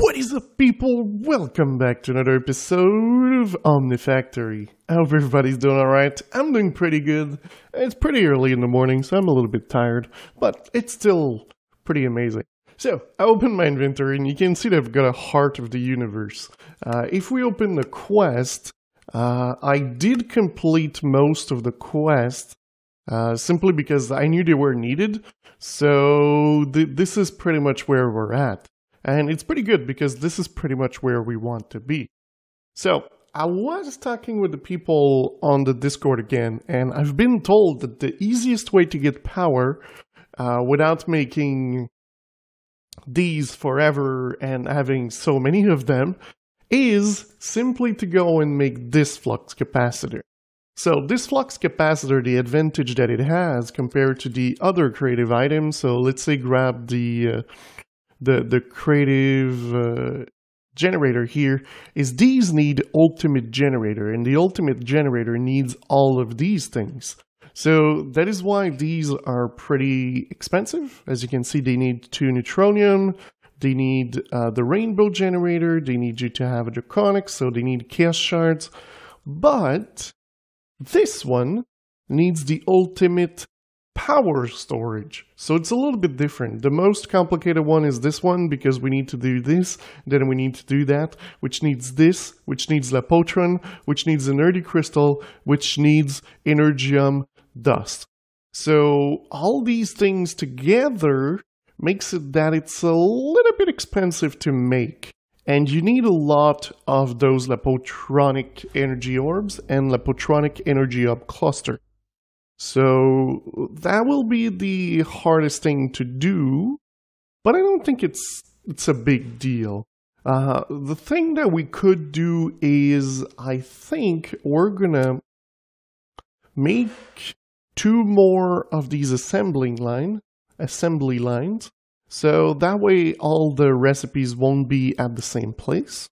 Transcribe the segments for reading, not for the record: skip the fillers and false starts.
What is up, people? Welcome back to another episode of Omnifactory. I hope everybody's doing alright. I'm doing pretty good. It's pretty early in the morning, so I'm a little bit tired, but it's still pretty amazing. So, I opened my inventory and you can see that I've got a Heart of the Universe. If we open the quest, I did complete most of the quest, simply because I knew they were needed. So, this is pretty much where we're at. And it's pretty good because this is pretty much where we want to be. So, I was talking with the people on the Discord again, and I've been told that the easiest way to get power without making these forever and having so many of them is simply to go and make this Flux Capacitor. So this Flux Capacitor, the advantage that it has compared to the other creative items, so let's say grab the creative generator here, is these need ultimate generator, and the ultimate generator needs all of these things. So that is why these are pretty expensive. As you can see, they need 2 neutronium, they need the rainbow generator, they need you to have a draconic, so they need chaos shards. But this one needs the ultimate power storage. So it's a little bit different. The most complicated one is this one because we need to do this, then we need to do that, which needs this, which needs Lapotron, which needs Energy Crystal, which needs Energium Dust. So all these things together makes it that it's a little bit expensive to make. And you need a lot of those Lapotronic energy orbs and Lapotronic energy orb cluster. So that will be the hardest thing to do, but I don't think it's a big deal. The thing that we could do is, I think we're gonna make 2 more of these assembly lines, so that way all the recipes won't be at the same place.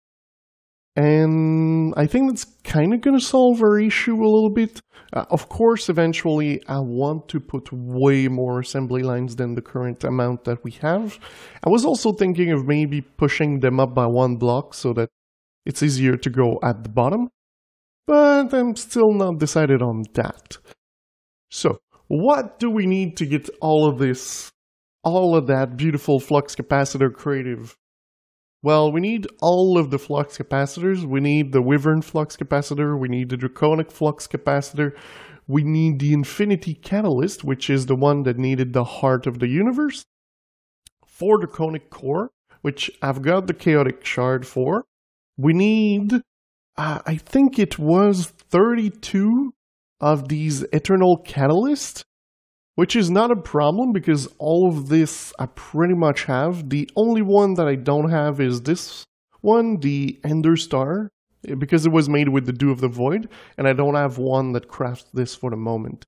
And I think that's kind of going to solve our issue a little bit. Of course, eventually I want to put way more assembly lines than the current amount that we have. I was also thinking of maybe pushing them up by 1 block so that it's easier to go at the bottom. But I'm still not decided on that. So, what do we need to get all of that beautiful Flux Capacitor creative? Well, we need all of the Flux Capacitors. We need the Wyvern Flux Capacitor, we need the Draconic Flux Capacitor, we need the Infinity Catalyst, which is the one that needed the Heart of the Universe, 4 Draconic Core, which I've got the Chaotic Shard for. We need, I think it was 32 of these Eternal Catalyst, which is not a problem because all of this I pretty much have. The only one that I don't have is this one, the Ender Star, because it was made with the Dew of the Void, and I don't have one that crafts this for the moment.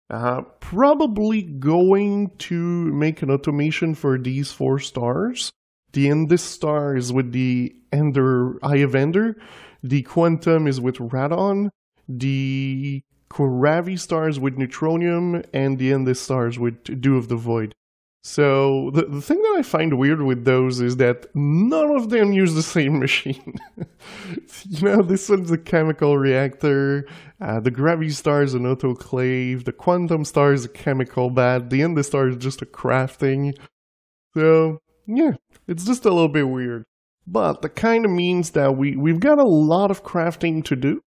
Probably going to make an automation for these 4 stars. The Endless Star is with the Eye of Ender, the Quantum is with Radon, the Koravi stars with Neutronium, and the Endless stars with Dew of the Void. So, the thing that I find weird with those is that none of them use the same machine. You know, this one's a chemical reactor, the Gravity star is an autoclave, the Quantum star is a chemical bat, the Endless star is just a crafting. So, yeah, it's just a little bit weird. But that kind of means that we've got a lot of crafting to do.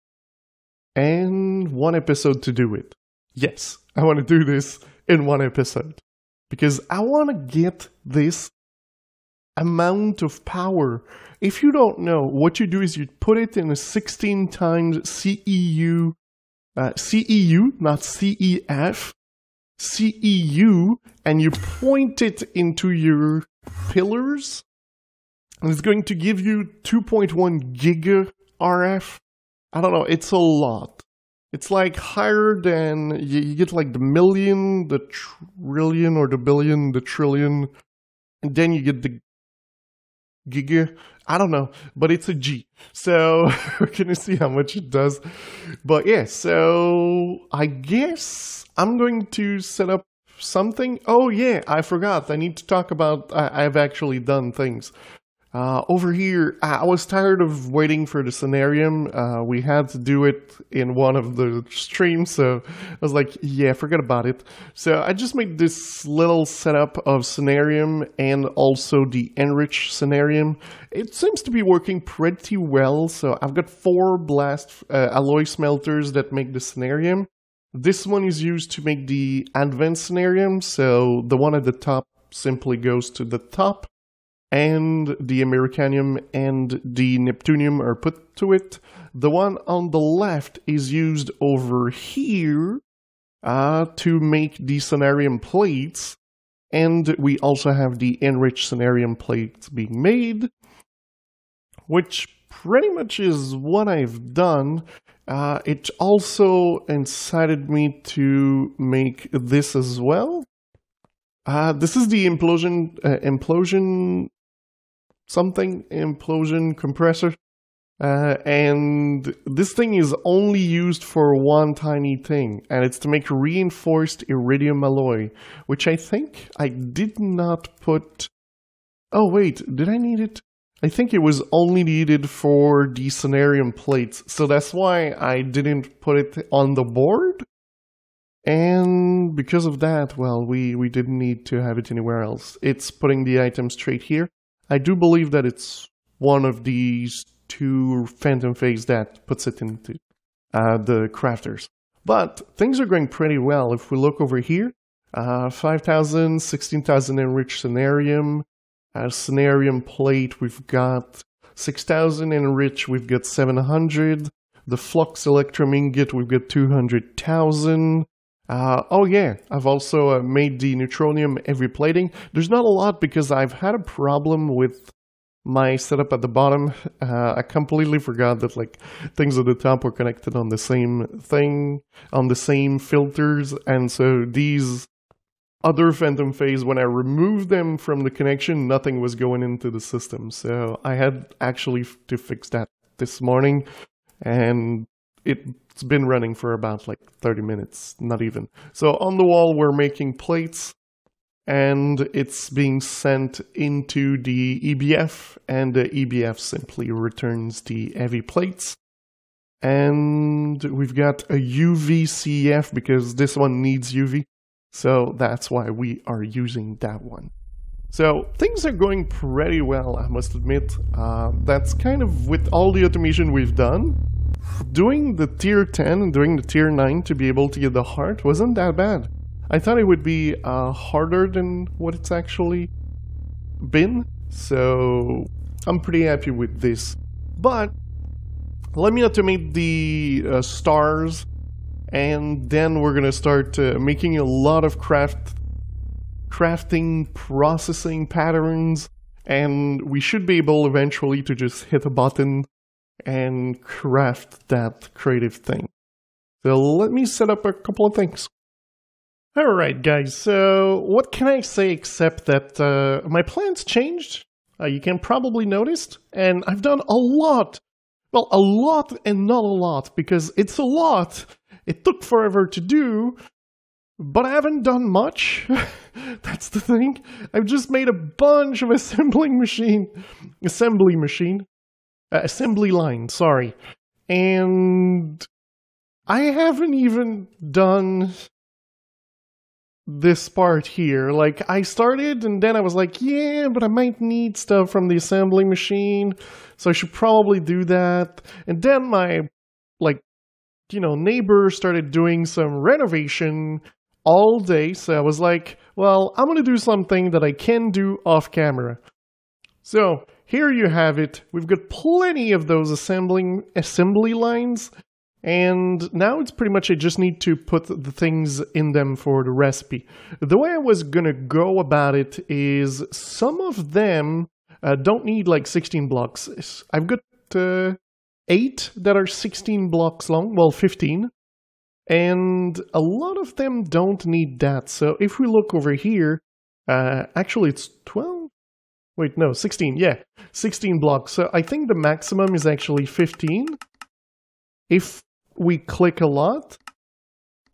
And 1 episode to do it. Yes, I want to do this in 1 episode. Because I want to get this amount of power. If you don't know, what you do is you put it in a 16 times CEU, not CEF, CEU, and you point it into your pillars. And it's going to give you 2.1 giga RF. I don't know, it's a lot. It's like higher than, you get like the million, the trillion, or the billion, the trillion, and then you get the giga. I don't know, but it's a G. So we're going to see how much it does. But yeah, so I guess I'm going to set up something. Oh yeah, I forgot. I need to talk about, I've actually done things. Over here, I was tired of waiting for the scenarium. We had to do it in one of the streams, so I was like, yeah, forget about it. So I just made this little setup of scenarium and also the enriched scenarium. It seems to be working pretty well, so I've got 4 blast alloy smelters that make the scenarium. This one is used to make the advanced scenarium, so the one at the top simply goes to the top, and the Americanium and the Neptunium are put to it. The one on the left is used over here to make the Cenarium plates, and we also have the enriched Cenarium plates being made, which pretty much is what I've done. It also incited me to make this as well. This is the Implosion Compressor. And this thing is only used for one tiny thing, and it's to make reinforced iridium alloy, which I think I did not put... Oh wait, did I need it? I think it was only needed for the Cenarium plates, so that's why I didn't put it on the board. And because of that, well, we didn't need to have it anywhere else. It's putting the item straight here. I do believe that it's one of these 2 Phantom Phase that puts it into the crafters. But things are going pretty well. If we look over here, 5,000, 16,000 enriched Cenarium. Cenarium plate, we've got 6,000 enriched, we've got 700. The Flux Electrum Ingot, we've got 200,000. Oh yeah, I've also made the Neutronium heavy plating. There's not a lot because I've had a problem with my setup at the bottom. I completely forgot that like things at the top were connected on the same thing, on the same filters, and so these other Phantom Phase, when I removed them from the connection, nothing was going into the system. So I had actually to fix that this morning, and it's been running for about like 30 minutes, not even. So on the wall, we're making plates, and it's being sent into the EBF, and the EBF simply returns the heavy plates. And we've got a UVCF because this one needs UV. So that's why we are using that one. So things are going pretty well, I must admit. That's kind of with all the automation we've done. Doing the tier 10 and doing the tier 9 to be able to get the heart wasn't that bad. I thought it would be harder than what it's actually been. So I'm pretty happy with this. But let me automate the stars. And then we're going to start making a lot of crafting, processing patterns, and we should be able eventually to just hit a button and craft that creative thing. So let me set up a couple of things. Alright guys, so what can I say except that my plans changed? You can probably notice, and I've done a lot. Well, a lot and not a lot, because it's a lot. It took forever to do, but I haven't done much. That's the thing. I've just made a bunch of assembly line, sorry. And I haven't even done this part here. Like, I started and then I was like, yeah, but I might need stuff from the assembly machine, so I should probably do that. And then my, neighbor started doing some renovation all day, so I was like, well, I'm gonna do something that I can do off camera. So here you have it. We've got plenty of those assembly lines, and now it's pretty much I just need to put the things in them for the recipe. The way I was gonna go about it is some of them don't need like 16 blocks. I've got 8 that are 16 blocks long, well 15, and a lot of them don't need that. So if we look over here, actually it's 12? Wait, no, 16, yeah, 16 blocks. So I think the maximum is actually 15 if we click a lot.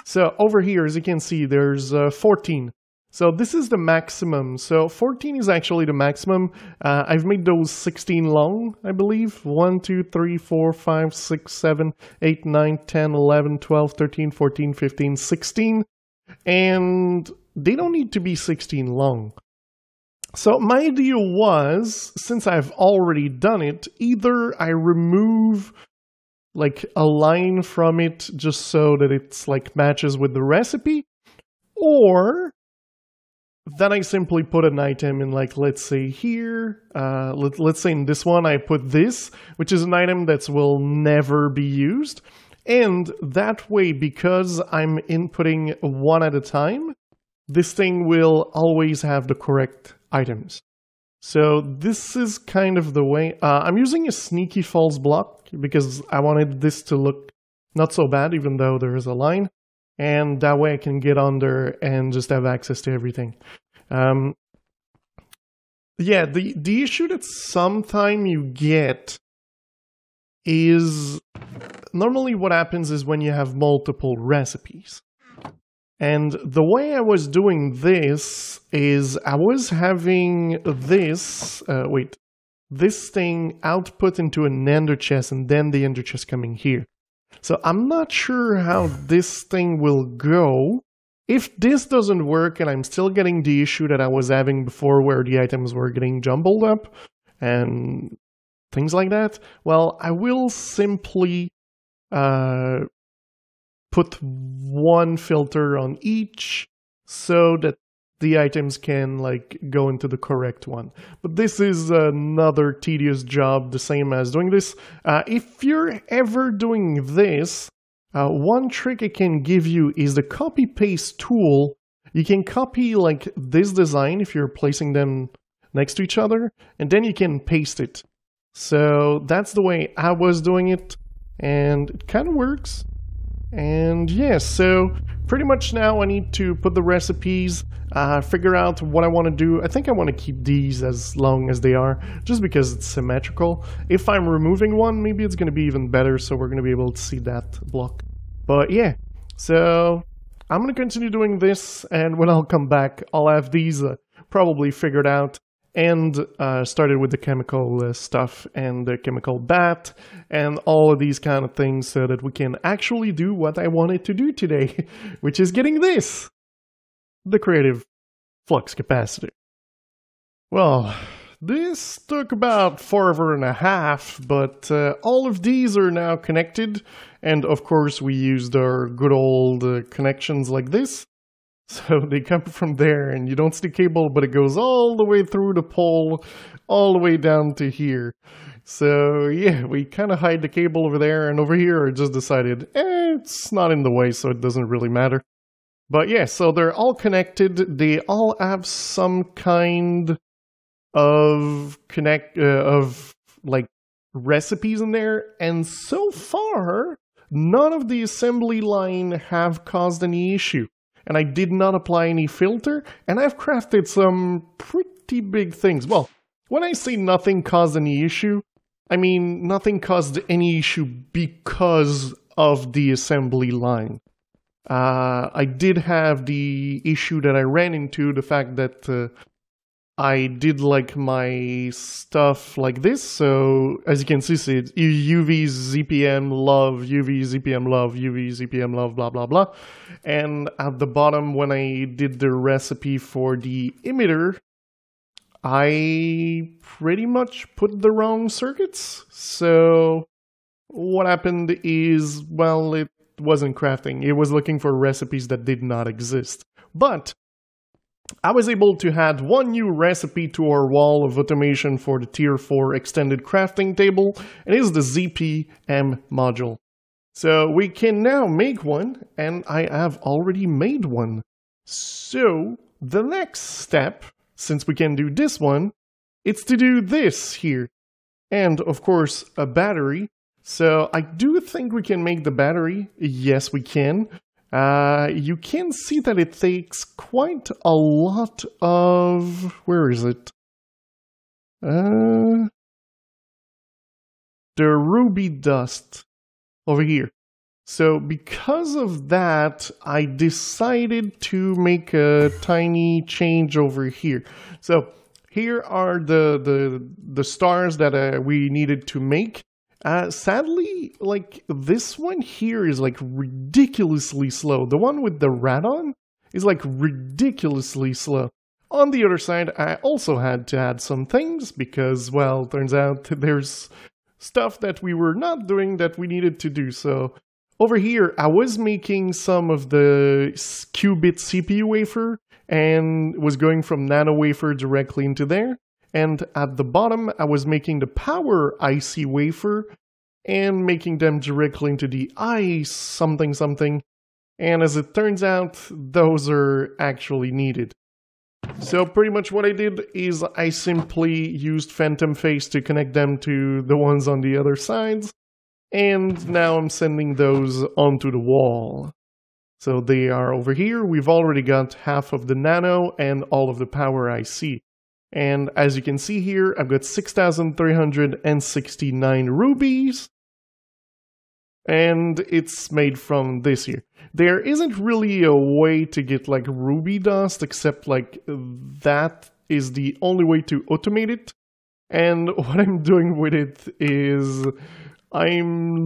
So over here, as you can see, there's 14. So this is the maximum. So 14 is actually the maximum. I've made those 16 long, I believe. 1, 2, 3, 4, 5, 6, 7, 8, 9, 10, 11, 12, 13, 14, 15, 16. And they don't need to be 16 long. So my idea was, since I've already done it, either I remove like a line from it just so that it's like matches with the recipe, or then I simply put an item in, like, let's say here, let's say in this one I put this, which is an item that will never be used. And that way, because I'm inputting one at a time, this thing will always have the correct items. So this is kind of the way. I'm using a sneaky false block because I wanted this to look not so bad, even though there is a line. And that way I can get under and just have access to everything. Yeah, the issue that sometime you get is normally what happens is when you have multiple recipes. And the way I was doing this is I was having this, this thing output into an ender chest and then the ender chest coming here. So I'm not sure how this thing will go. If this doesn't work and I'm still getting the issue that I was having before where the items were getting jumbled up and things like that, well, I will simply put one filter on each so that the items can like go into the correct one. But this is another tedious job, the same as doing this. If you're ever doing this, one trick I can give you is the copy-paste tool. You can copy like this design if you're placing them next to each other, and then you can paste it. So that's the way I was doing it, and it kind of works. And yeah, so pretty much now I need to put the recipes, figure out what I want to do. I think I want to keep these as long as they are, just because it's symmetrical. If I'm removing one, maybe it's going to be even better, so we're going to be able to see that block. But yeah, so I'm going to continue doing this, and when I'll come back, I'll have these probably figured out. And started with the chemical stuff and the chemical bat and all of these kind of things so that we can actually do what I wanted to do today, which is getting this, the creative flux capacitor. Well, this took about 4.5 hours, but all of these are now connected. And of course, we used our good old connections like this. So they come from there, and you don't see the cable, but it goes all the way through the pole, all the way down to here. So yeah, we kind of hide the cable over there, and over here I just decided, it's not in the way, so it doesn't really matter. But yeah, so they're all connected. They all have some kind of like recipes in there, and so far, none of the assembly line have caused any issue. And I did not apply any filter, and I've crafted some pretty big things. Well, when I say nothing caused any issue, I mean nothing caused any issue because of the assembly line. I did have the issue that I ran into, the fact that I did like my stuff like this. So as you can see, it's UV, ZPM, love, UV, ZPM, love, UV, ZPM, love, blah, blah, blah. And at the bottom, when I did the recipe for the emitter, I pretty much put the wrong circuits. So what happened is, well, it wasn't crafting. It was looking for recipes that did not exist. But I was able to add one new recipe to our wall of automation for the Tier 4 extended crafting table, and it is the ZPM module. So we can now make one, and I have already made one. So the next step, since we can do this one, it's to do this here. And of course, a battery. So I do think we can make the battery. Yes, we can. You can see that it takes quite a lot of... Where is it? The ruby dust over here. So because of that, I decided to make a tiny change over here. So here are the stars that we needed to make. Sadly, like this one here is like ridiculously slow. The one with the radon is like ridiculously slow. On the other side, I also had to add some things because, well, turns out there's stuff that we were not doing that we needed to do. So over here, I was making some of the qubit CPU wafer and was going from nano wafer directly into there. And at the bottom, I was making the power IC wafer and making them directly into the I something something. And as it turns out, those are actually needed. So pretty much what I did is I simply used Phantom Face to connect them to the ones on the other sides. And now I'm sending those onto the wall. So they are over here. We've already got half of the nano and all of the power IC. And as you can see here, I've got 6,369 rubies. And it's made from this here. There isn't really a way to get like ruby dust, except like that is the only way to automate it. And what I'm doing with it is I'm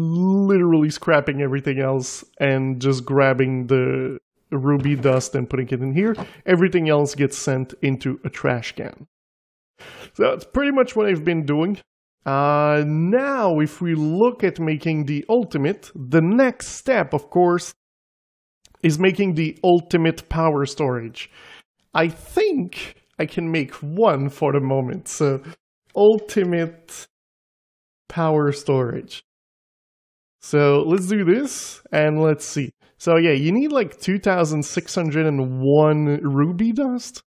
literally scrapping everything else and just grabbing the ruby dust and putting it in here. Everything else gets sent into a trash can. So that's pretty much what I've been doing. Now, if we look at making the ultimate, the next step, of course, is making the ultimate power storage. I think I can make one for the moment. So, ultimate power storage. So, let's do this, and let's see. So, yeah, you need like 2,601 ruby dust.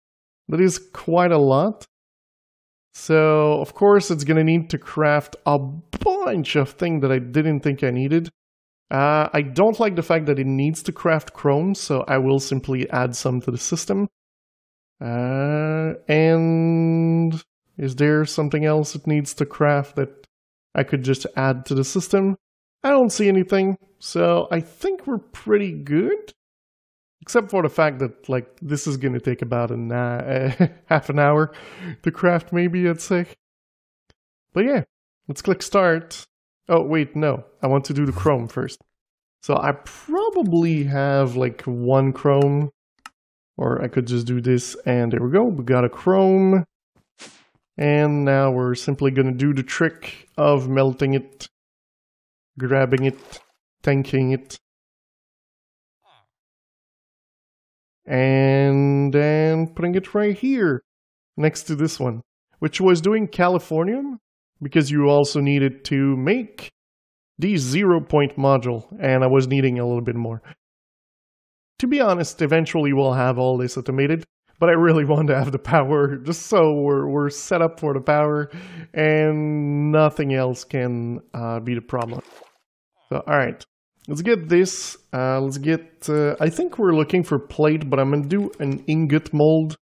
That is quite a lot. So, of course, it's going to need to craft a bunch of things that I didn't think I needed. I don't like the fact that it needs to craft chrome, so I will simply add some to the system. And is there something else it needs to craft that I could just add to the system? I don't see anything, so I think we're pretty good. Except for the fact that, like, this is going to take about half an hour to craft, maybe, I'd say. But yeah, let's click start. Oh, wait, no. I want to do the chrome first. So I probably have, like, one chrome. Or I could just do this, and there we go. We got a chrome. And now we're simply going to do the trick of melting it, grabbing it, tanking it. And then putting it right here next to this one, which was doing Californium because you also needed to make the 0-point module, and I was needing a little bit more. To be honest, eventually we'll have all this automated, but I really want to have the power just so we're set up for the power and nothing else can be the problem. So, all right. Let's get this, let's get, I think we're looking for plate, but I'm going to do an ingot mold.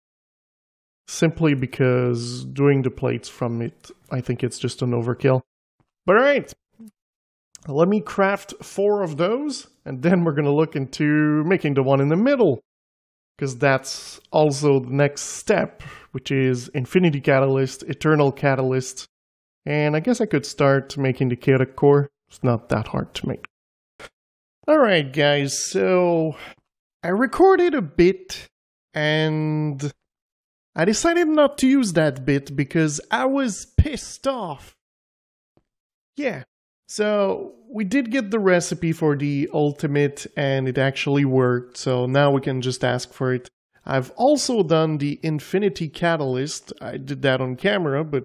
Simply because doing the plates from it, I think it's just an overkill. But alright, let me craft 4 of those, and then we're going to look into making the one in the middle. Because that's also the next step, which is Infinity Catalyst, Eternal Catalyst. And I guess I could start making the chaotic core. It's not that hard to make. Alright guys, so I recorded a bit and I decided not to use that bit because I was pissed off. Yeah, so we did get the recipe for the ultimate and it actually worked, so now we can just ask for it. I've also done the Infinity Catalyst. I did that on camera, but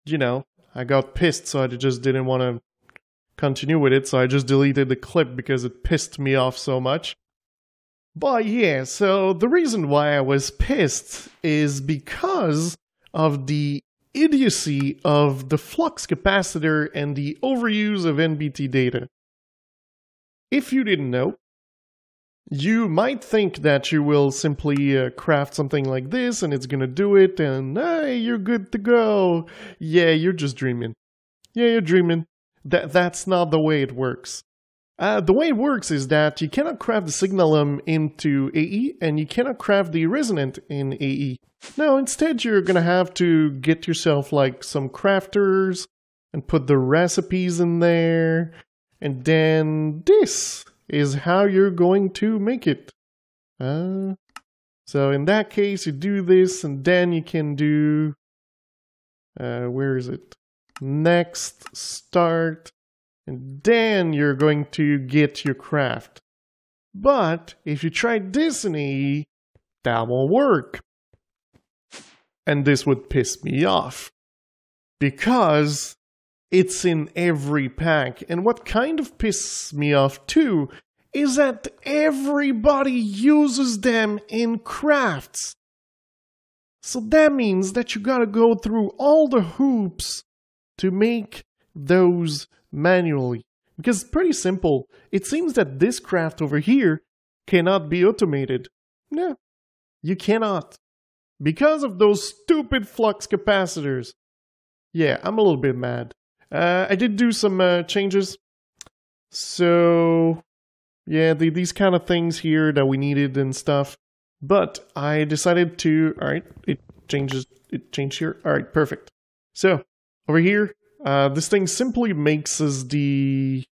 you know, I got pissed, so I just didn't want to continue with it, so I just deleted the clip because it pissed me off so much. But yeah, so the reason why I was pissed is because of the idiocy of the Flux Capacitor and the overuse of NBT data. If you didn't know, you might think that you will simply craft something like this and it's gonna do it and hey, you're good to go. Yeah, you're just dreaming. Yeah, you're dreaming. That's not the way it works. The way it works is that you cannot craft the signalum into AE, and you cannot craft the resonant in AE. No, instead you're gonna have to get yourself like some crafters and put the recipes in there, and then this is how you're going to make it. So in that case, you do this, and then you can do... where is it? Next, start, and then you're going to get your craft. But if you try this in AE, that won't work. And this would piss me off, because it's in every pack. And what kind of pisses me off too is that everybody uses them in crafts. So that means that you gotta go through all the hoops to make those manually. Because it's pretty simple. It seems that this craft over here cannot be automated. No, you cannot. Because of those stupid flux capacitors. Yeah, I'm a little bit mad. I did do some changes. So, yeah, these kind of things here that we needed and stuff. But I decided to... Alright, it changed here. Alright, perfect. So, over here, this thing simply makes us the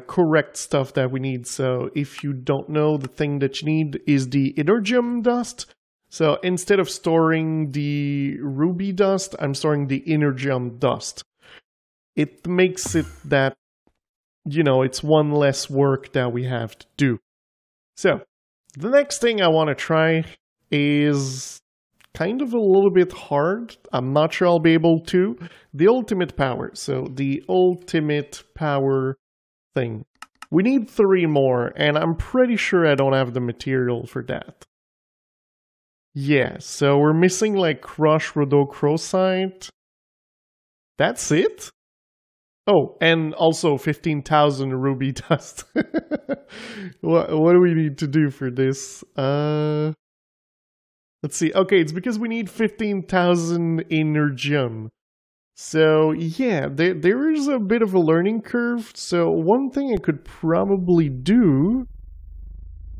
correct stuff that we need. So, if you don't know, the thing that you need is the inertium dust. So instead of storing the ruby dust, I'm storing the inertium dust. It makes it that, you know, it's one less work that we have to do. So, the next thing I want to try is kind of a little bit hard. I'm not sure I'll be able to. The ultimate power. So, the ultimate power thing. We need 3 more, and I'm pretty sure I don't have the material for that. Yeah, so we're missing like Crush Rhodochrosite. That's it? Oh, and also 15,000 ruby dust. What do we need to do for this? Let's see. Okay, it's because we need 15,000 inertium. So yeah, there is a bit of a learning curve. So one thing I could probably do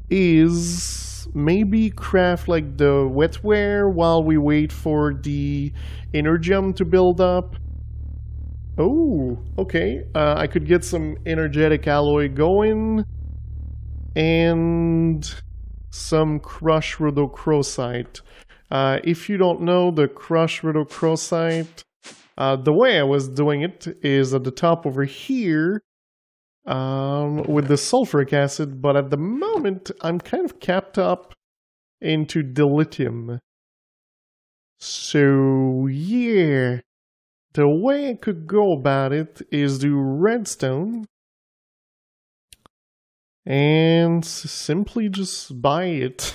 is maybe craft like the wetware while we wait for the inertium to build up. Oh, okay. I could get some energetic alloy going and some Crush Rhodochrosite. If you don't know the Crush Rhodochrosite, the way I was doing it is at the top over here with the sulfuric acid, but at the moment I'm kind of capped up into dilithium. So yeah, the way I could go about it is do redstone and simply just buy it.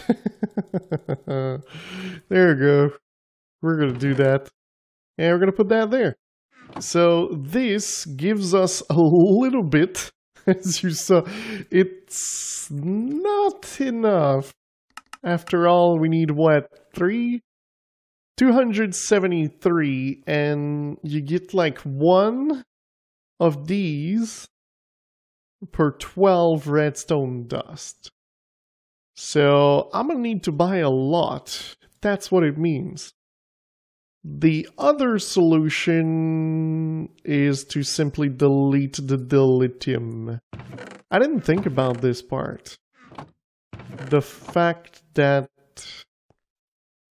There we go. We're gonna do that. And we're gonna put that there. So this gives us a little bit, as you saw. It's not enough. After all, we need what? 273, and you get like 1 of these per 12 redstone dust. So I'm gonna need to buy a lot. That's what it means. The other solution is to simply delete the dilithium. I didn't think about this part. The fact that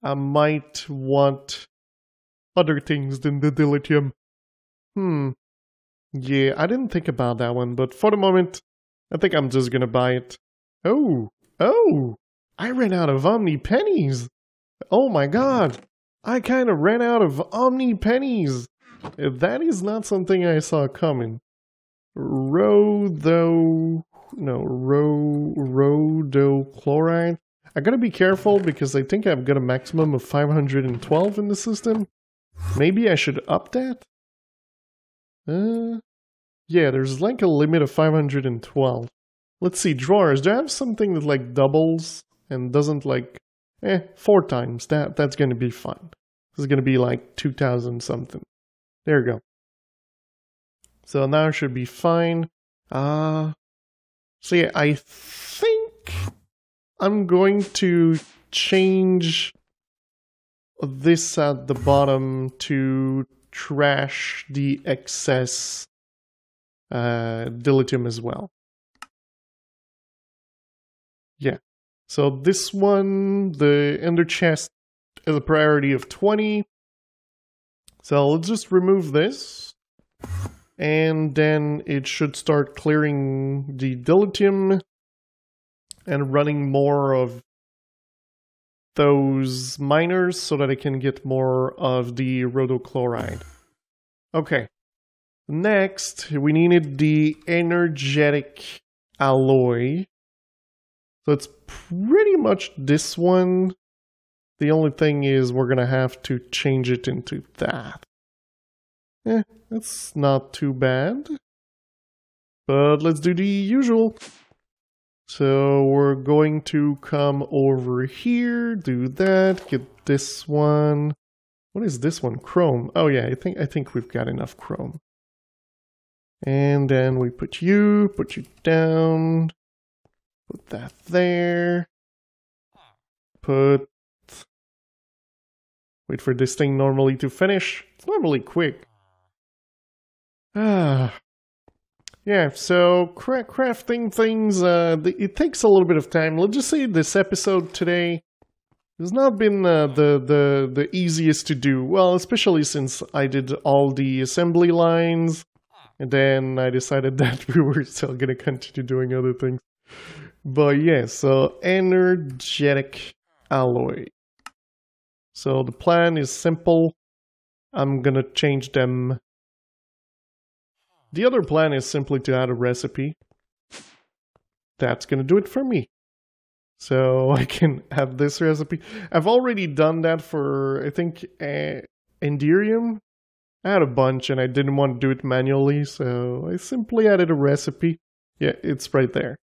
I might want other things than the dilithium. Yeah, I didn't think about that one, but for the moment, I think I'm just gonna buy it. Oh, I ran out of Omni pennies. Oh my god. I kind of ran out of Omni pennies. That is not something I saw coming. Rhodochloride. I gotta be careful because I think I've got a maximum of 512 in the system. Maybe I should up that? Yeah, there's like a limit of 512. Let's see, drawers. Do I have something that like doubles and doesn't like... 4 times. That's gonna be fine. This is gonna be like 2,000 something. There we go. So now it should be fine. So yeah, I think I'm going to change this at the bottom to trash the excess dilithium as well. Yeah. So this one, the ender chest is a priority of 20. So let's just remove this. And then it should start clearing the dilithium and running more of those miners so that I can get more of the rhodochloride. Okay. Next, we needed the energetic alloy. So it's pretty much this one. The only thing is we're going to have to change it into that. That's not too bad. But let's do the usual. So we're going to come over here, do that, get this one. What is this one? Chrome. Oh yeah, I think we've got enough chrome. And then we put you down. Put that there. Wait for this thing normally to finish. It's normally quick. Yeah, so crafting things, it takes a little bit of time. Let's just say this episode today has not been the easiest to do. Well, especially since I did all the assembly lines, and then I decided that we were still going to continue doing other things. But yeah, so energetic alloy. So the plan is simple. I'm going to change them. The other plan is simply to add a recipe. That's going to do it for me. So I can have this recipe. I've already done that for, I think, Enderium. I had a bunch and I didn't want to do it manually, so I simply added a recipe. Yeah, it's right there.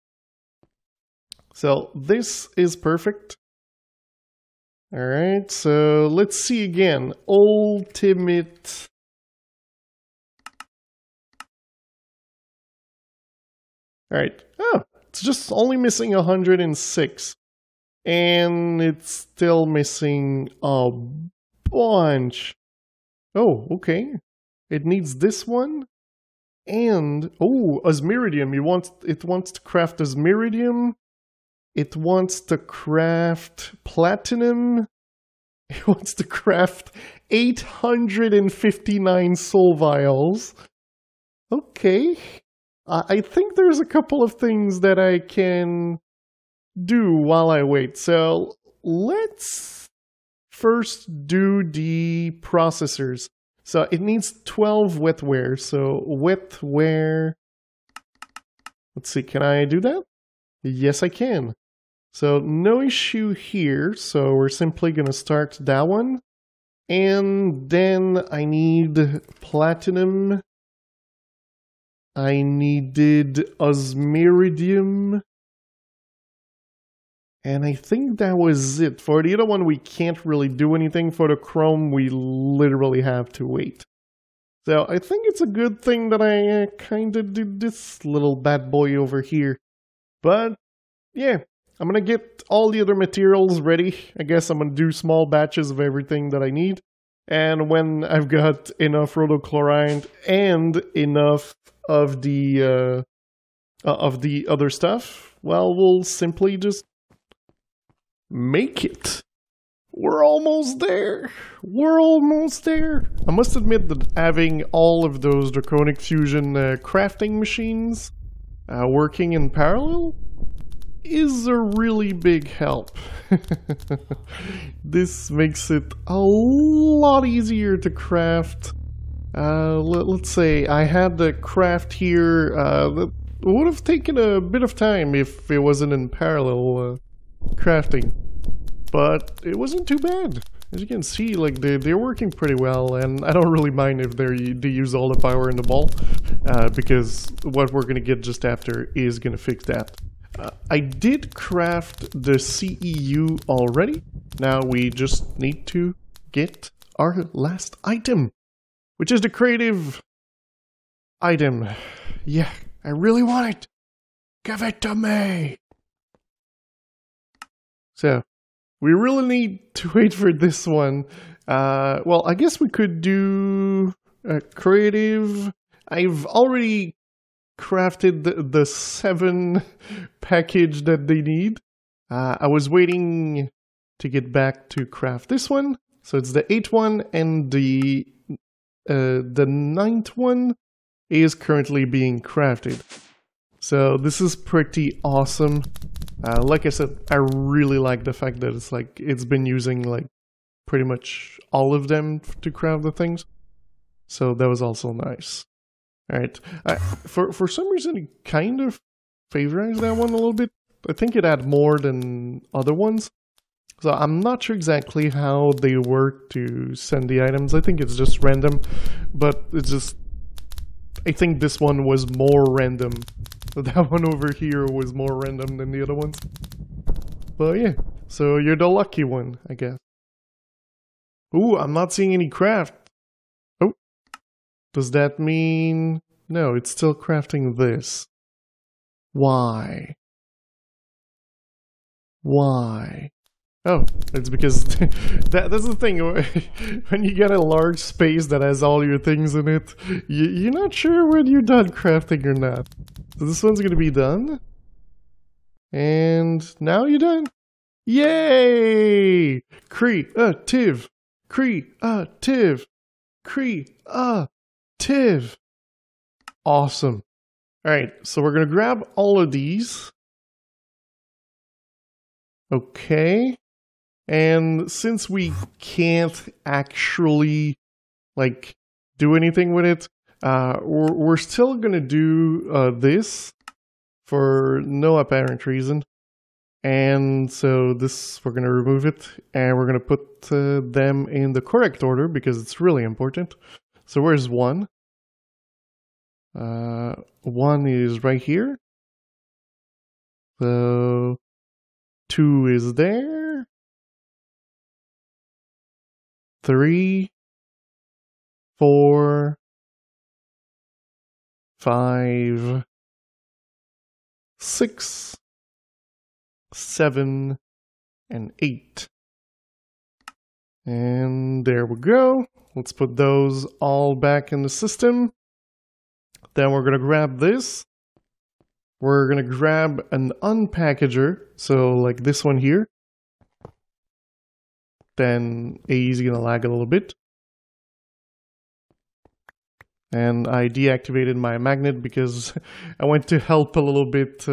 So this is perfect. Alright, so let's see again. Ultimate... Alright, oh, it's just only missing 106. And it's still missing a bunch. Oh, okay. It needs this one. And, oh, osmiridium. It wants to craft osmiridium. It wants to craft platinum. It wants to craft 859 soul vials. Okay. I think there's a couple of things that I can do while I wait. So let's first do the processors. So it needs 12 wetware. So wetware. Let's see, can I do that? Yes, I can. So no issue here. So we're simply going to start that one. And then I need platinum. I needed osmiridium. And I think that was it. For the other one, we can't really do anything. For the chrome, we literally have to wait. So I think it's a good thing that I kind of did this little bad boy over here. But yeah, I'm going to get all the other materials ready. I guess I'm going to do small batches of everything that I need. And when I've got enough rhodochloride and enough of the other stuff, well, we'll simply just make it. We're almost there. We're almost there. I must admit that having all of those draconic fusion crafting machines working in parallel is a really big help. This makes it a lot easier to craft. Let's say I had the craft here. That would have taken a bit of time if it wasn't in parallel crafting. But it wasn't too bad. As you can see, like they're working pretty well, and I don't really mind if they use all the power in the ball, because what we're gonna get just after is gonna fix that. I did craft the CEU already. Now we just need to get our last item, which is the creative item. Yeah, I really want it. Give it to me! So, we really need to wait for this one. Well, I guess we could do creative. I've already crafted the 7 package that they need. I was waiting to get back to craft this one. So it's the 8th one, and the 9th one is currently being crafted. So this is pretty awesome. Like I said, I really like the fact that it's been using like pretty much all of them to craft the things. So that was also nice. All right. For some reason, it kind of favorized that one a little bit. I think it had more than other ones. So I'm not sure exactly how they work to send the items. I think it's just random, but it's just, I think this one was more random. That one over here was more random than the other ones. But yeah, so you're the lucky one, I guess. Ooh, I'm not seeing any craft. Oh, does that mean... No, it's still crafting this. Why? Why? Oh, it's because that's the thing. When you get a large space that has all your things in it, you're not sure when you're done crafting or not. So this one's gonna be done. And now you're done. Yay! Creative! Creative! Creative! Awesome. Alright, so we're gonna grab all of these. Okay. And since we can't actually, like, do anything with it, we're still gonna do this for no apparent reason. And so this, we're gonna remove it, and we're gonna put them in the correct order because it's really important. So where's 1? 1 is right here. So 2 is there. 3, 4, 5, 6, 7, and 8. And there we go. Let's put those all back in the system. Then we're going to grab this. We're going to grab an unpackager. So like this one here. Then AE is going to lag a little bit. And I deactivated my magnet because I went to help a little bit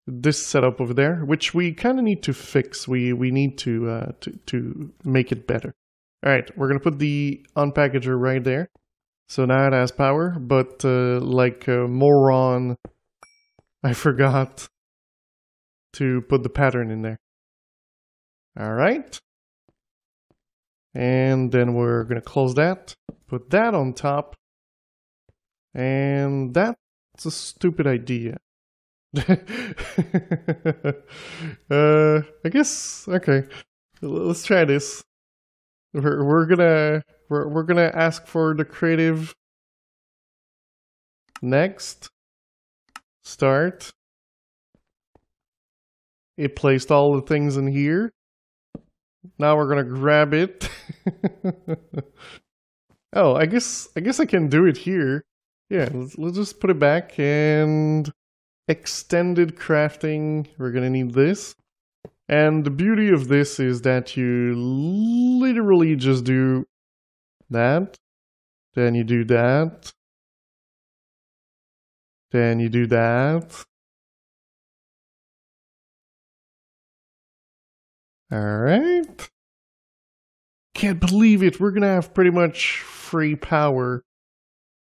this setup over there, which we kind of need to fix. We need to make it better. All right, we're going to put the unpackager right there. So now it has power, but like a moron, I forgot to put the pattern in there. All right. And then we're going to close that, put that on top, and that's a stupid idea. I guess, okay, let's try this. We're gonna ask for the creative next, start. It placed all the things in here. Now we're gonna grab it. Oh, I guess I can do it here. Yeah, let's just put it back and extended crafting. We're gonna need this. And the beauty of this is that you literally just do that, then you do that, then you do that. Alright. Can't believe it. We're gonna have pretty much free power.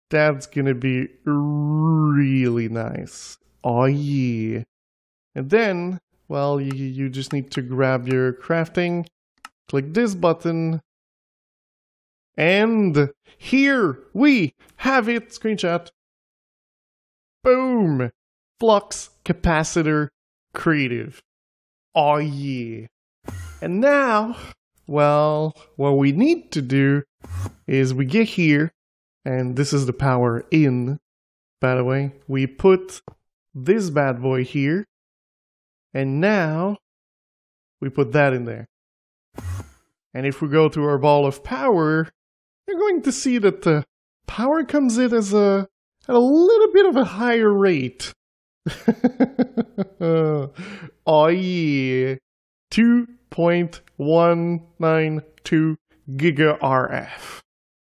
That's gonna be really nice. Oh yeah. And then, well, you just need to grab your crafting, click this button, and here we have it. Screenshot. Boom! Flux Capacitor Creative. Oh yeah. And now, well, what we need to do is we get here, and this is the power in, by the way. We put this bad boy here. And now we put that in there. And if we go to our ball of power, you're going to see that the power comes in as at a little bit of a higher rate. Oh yeah, 2.192 giga RF.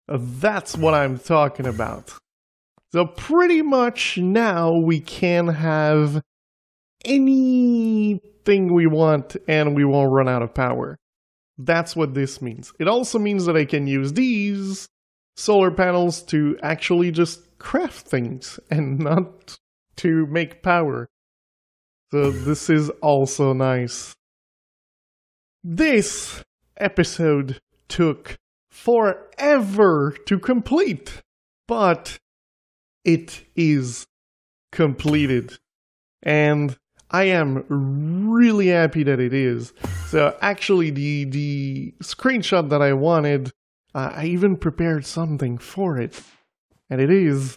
That's what I'm talking about. So pretty much now we can have anything we want and we won't run out of power. That's what this means. It also means that I can use these solar panels to actually just craft things and not to make power. So this is also nice. This episode took forever to complete, but it is completed. And I am really happy that it is. So actually the screenshot that I wanted, I even prepared something for it. And it is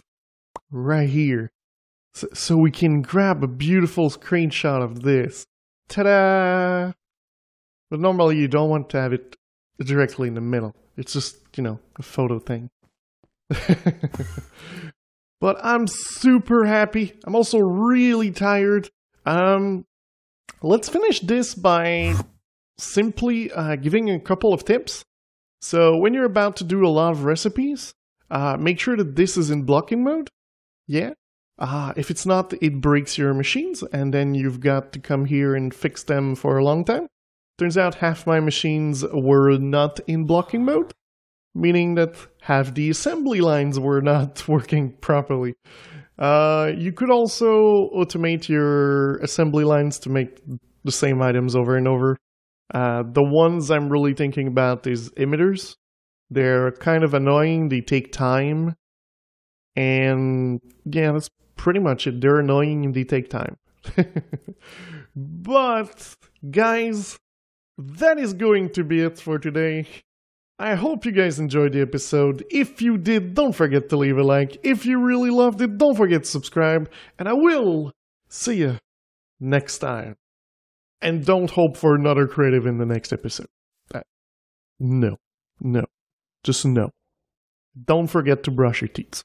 right here. So we can grab a beautiful screenshot of this. Ta-da! But normally you don't want to have it directly in the middle. It's just, you know, a photo thing. But I'm super happy. I'm also really tired. Let's finish this by simply giving a couple of tips. So when you're about to do a lot of recipes, make sure that this is in blocking mode. Yeah. If it's not, it breaks your machines, and then you've got to come here and fix them for a long time. Turns out half my machines were not in blocking mode, meaning that half the assembly lines were not working properly. You could also automate your assembly lines to make the same items over and over. The ones I'm really thinking about is emitters. They're kind of annoying, they take time, and yeah, that's pretty much it. They're annoying and they take time. But, guys, that is going to be it for today. I hope you guys enjoyed the episode. If you did, don't forget to leave a like. If you really loved it, don't forget to subscribe. And I will see you next time. And don't hope for another creative in the next episode. No. Just no. Don't forget to brush your teeth.